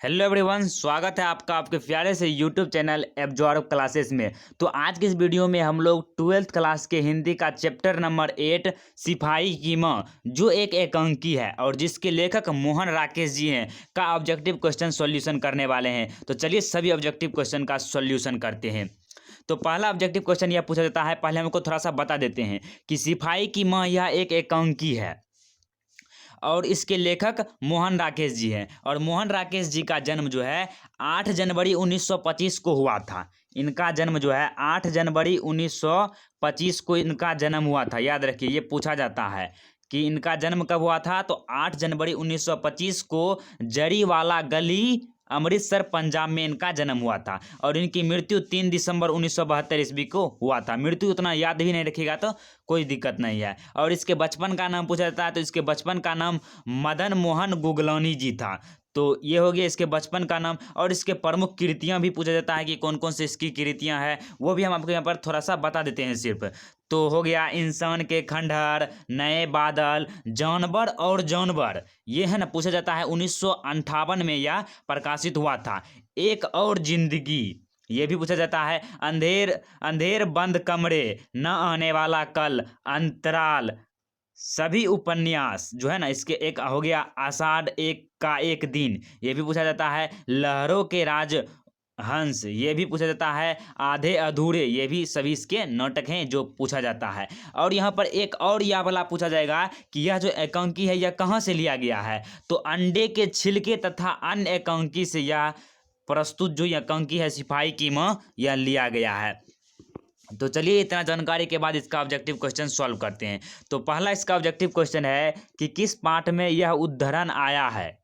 Hello everyone, स्वागत है आपका आपके प्यारे से यूट्यूब चैनल एब्जॉर्ब क्लासेस में। तो आज की इस वीडियो में हम लोग 12th क्लास के हिंदी का चैप्टर नंबर 8 सिपाही की माँ, जो एक एकांकी है और जिसके लेखक मोहन राकेश जी हैं, का ऑब्जेक्टिव क्वेश्चन सॉल्यूशन करने वाले हैं। तो चलिए सभी ऑब्जेक्टिव क्वेश्चन का सॉल्यूशन करते हैं। तो पहला ऑब्जेक्टिव क्वेश्चन यह पूछा जाता है, पहले हमको थोड़ा सा बता देते हैं कि सिपाही की माँ यह एक एकांकी है और इसके लेखक मोहन राकेश जी हैं। और मोहन राकेश जी का जन्म जो है 8 जनवरी 1925 को हुआ था। इनका जन्म जो है 8 जनवरी 1925 को इनका जन्म हुआ था। याद रखिए, ये पूछा जाता है कि इनका जन्म कब हुआ था। तो 8 जनवरी 1925 को जरीवाला गली, अमृतसर, पंजाब में इनका जन्म हुआ था। और इनकी मृत्यु 3 दिसंबर 1972 ईस्वी को हुआ था। मृत्यु उतना याद भी नहीं रखिएगा तो कोई दिक्कत नहीं है। और इसके बचपन का नाम पूछा जाता है, तो इसके बचपन का नाम मदन मोहन गुगलानी जी था। तो ये हो गया इसके बचपन का नाम। और इसके प्रमुख कृतियां भी पूछा जाता है कि कौन कौन सी इसकी कृतियां हैं, वो भी हम आपको यहाँ पर थोड़ा सा बता देते हैं सिर्फ। तो हो गया इंसान के खंडहर, नए बादल, जानवर और जानवर, ये है ना पूछा जाता है 1958 में यह प्रकाशित हुआ था। एक और जिंदगी, ये भी पूछा जाता है। अंधेर अंधेर बंद कमरे, न आने वाला कल, अंतराल, सभी उपन्यास जो है ना इसके। एक हो गया आषाढ़ एक का एक दिन, ये भी पूछा जाता है। लहरों के राज हंस, ये भी पूछा जाता है। आधे अधूरे, ये भी सभी इसके नाटक हैं जो पूछा जाता है। और यहाँ पर एक और यह वाला पूछा जाएगा कि यह जो एकांकी है यह कहाँ से लिया गया है। तो अंडे के छिलके तथा अन्य एकांकी से यह प्रस्तुत जो एकांकी है सिपाही की माँ, यह लिया गया है। तो चलिए इतना जानकारी के बाद इसका ऑब्जेक्टिव क्वेश्चन सॉल्व करते हैं। तो पहला इसका ऑब्जेक्टिव क्वेश्चन है कि किस पाठ में यह उद्धरण आया है।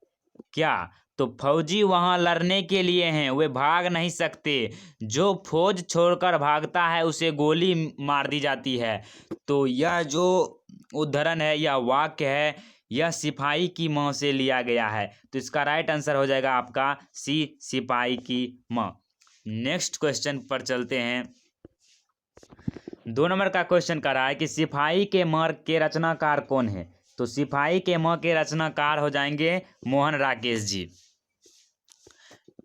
क्या? तो फौजी वहां लड़ने के लिए हैं, वे भाग नहीं सकते, जो फौज छोड़कर भागता है उसे गोली मार दी जाती है। तो यह जो उद्धरण है, यह वाक्य है, यह सिपाही की माँ से लिया गया है। तो इसका राइट आंसर हो जाएगा आपका सी, सिपाही की माँ। नेक्स्ट क्वेश्चन पर चलते हैं। 2 नंबर का क्वेश्चन कर रहा है कि सिपाही के माँ के रचनाकार कौन है। तो सिपाही के माँ के रचनाकार हो जाएंगे मोहन राकेश जी।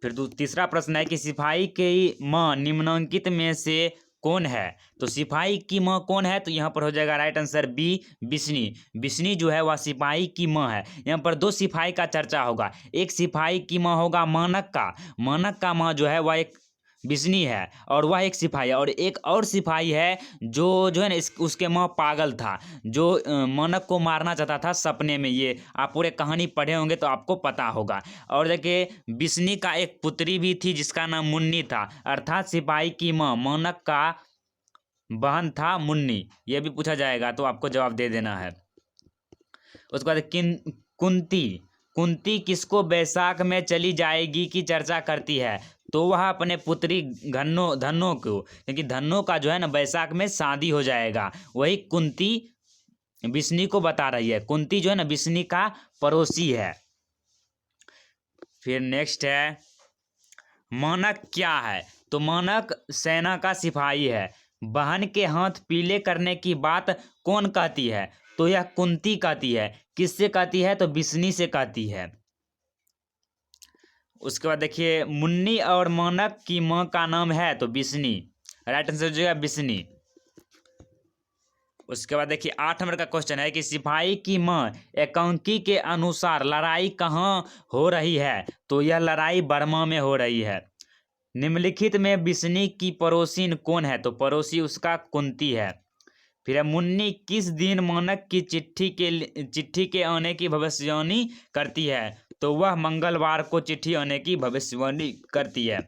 फिर तीसरा प्रश्न है कि सिपाही की माँ निम्नलिखित में से कौन है। तो सिपाही की माँ कौन है, तो यहाँ पर हो जाएगा राइट आंसर बी, बिस्नी। बिस्नी जो है वह सिपाही की माँ है। यहाँ पर 2 सिपाही का चर्चा होगा। एक सिपाही की माँ होगा मानक का, मानक का माँ जो है वह एक बिस्नी है और वह एक सिपाही है। और एक और सिपाही है जो है ना उसके माँ पागल था, जो मानक को मारना चाहता था सपने में। ये आप पूरे कहानी पढ़े होंगे तो आपको पता होगा। और देखिए बिस्नी का एक पुत्री भी थी जिसका नाम मुन्नी था, अर्थात सिपाही की माँ मानक का बहन था मुन्नी। ये भी पूछा जाएगा तो आपको जवाब दे देना है। उसके बाद कुंती, कुंती किसको बैसाख में चली जाएगी की चर्चा करती है। तो वह अपने पुत्री धन्नो को, क्योंकि धन्नो का जो है ना बैसाख में शादी हो जाएगा, वही कुंती बिस्नी को बता रही है। कुंती जो है ना बिस्नी का पड़ोसी है। फिर नेक्स्ट है मानक क्या है। तो मानक सेना का सिपाही है। बहन के हाथ पीले करने की बात कौन कहती है। तो यह कुंती कहती है। किससे कहती है, तो बिस्नी से कहती है। उसके बाद देखिए मुन्नी और मानक की माँ का नाम है तो बिस्नी, राइट आंसर हो जाएगा बिस्नी। उसके बाद देखिए 8 नंबर का क्वेश्चन है कि सिपाही की माँ एकांकी के अनुसार लड़ाई कहाँ हो रही है। तो यह लड़ाई बर्मा में हो रही है। निम्नलिखित में बिस्नी की पड़ोसिन कौन है। तो पड़ोसी उसका कुंती है। फिर है मुन्नी किस दिन मानक की चिट्ठी के आने की भविष्यवाणी करती है। तो वह मंगलवार को चिट्ठी आने की भविष्यवाणी करती है।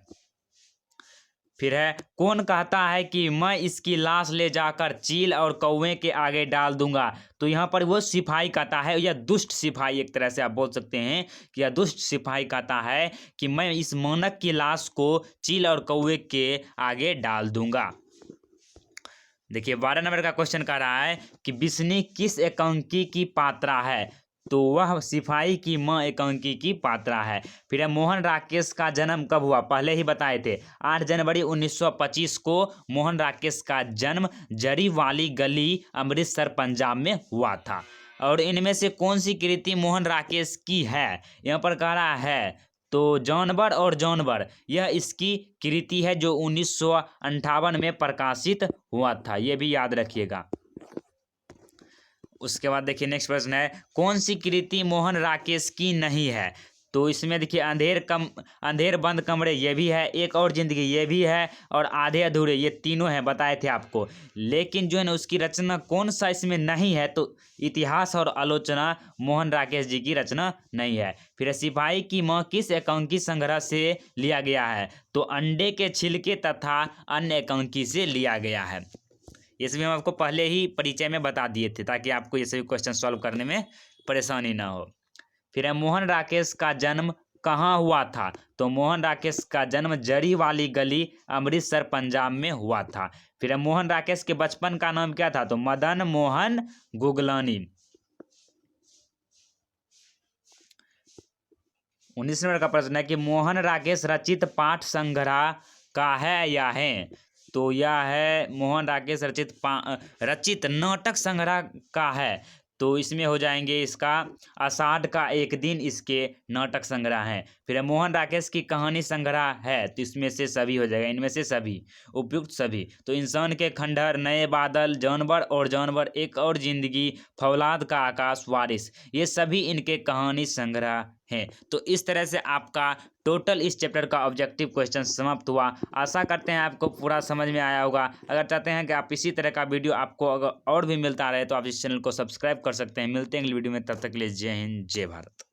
फिर है कौन कहता है कि मैं इसकी लाश ले जाकर चील और कौवे के आगे डाल दूंगा। तो यहाँ पर वो सिपाही कहता है, या दुष्ट सिपाही एक तरह से आप बोल सकते हैं कि यह दुष्ट सिपाही कहता है कि मैं इस मानक की लाश को चील और कौवे के आगे डाल दूंगा। देखिए 12 नंबर का क्वेश्चन कह रहा है कि बिस्नी किस एकांकी की पात्रा है। तो वह सिपाही की माँ एकांकी की पात्रा है। फिर है मोहन राकेश का जन्म कब हुआ, पहले ही बताए थे 8 जनवरी 1925 को मोहन राकेश का जन्म जरीवाली गली, अमृतसर, पंजाब में हुआ था। और इनमें से कौन सी कृति मोहन राकेश की है। यहाँ पर कह रहा है तो जानवर और जानवर यह इसकी कृति है जो 1958 में प्रकाशित हुआ था, ये भी याद रखिएगा। उसके बाद देखिए नेक्स्ट प्रश्न है, कौन सी कृति मोहन राकेश की नहीं है? तो इसमें देखिए अंधेर बंद कमरे ये भी है, एक और जिंदगी ये भी है, और आधे अधूरे ये तीनों हैं, बताए थे आपको। लेकिन जो है ना उसकी रचना कौन सा इसमें नहीं है? तो इतिहास और आलोचना मोहन राकेश जी की रचना नहीं है। फिर सिपाही की माँ किस एकांकी संग्रह से लिया गया है? तो अंडे के छिलके तथा अन्य एकांकी से लिया गया है। इसमें हम आपको पहले ही परिचय में बता दिए थे ताकि आपको ये सभी क्वेश्चन सॉल्व करने में परेशानी ना हो। फिर है मोहन राकेश का जन्म कहाँ हुआ था? तो मोहन राकेश का जन्म जरी वाली गली, अमृतसर, पंजाब में हुआ था। फिर है मोहन राकेश के बचपन का नाम क्या था? तो मदन मोहन गुगलानी। 19 नंबर का प्रश्न है कि मोहन राकेश रचित पाठ संग्रह का है या है? तो यह है मोहन राकेश रचित नाटक संग्रह का है। तो इसमें हो जाएंगे इसका आषाढ़ का एक दिन, इसके नाटक संग्रह हैं। फिर मोहन राकेश की कहानी संग्रह है, तो इसमें से सभी हो जाएगा, इनमें से सभी उपयुक्त सभी। तो इंसान के खंडहर, नए बादल, जानवर और जानवर, एक और जिंदगी, फौलाद का आकाश, वारिस, ये सभी इनके कहानी संग्रह हैं। तो इस तरह से आपका टोटल इस चैप्टर का ऑब्जेक्टिव क्वेश्चन समाप्त हुआ। आशा करते हैं आपको पूरा समझ में आया होगा। अगर चाहते हैं कि आप इसी तरह का वीडियो आपको अगर और भी मिलता रहे तो आप इस चैनल को सब्सक्राइब कर सकते हैं। मिलते हैं अगली वीडियो में, तब तक के लिए जय हिंद, जय भारत।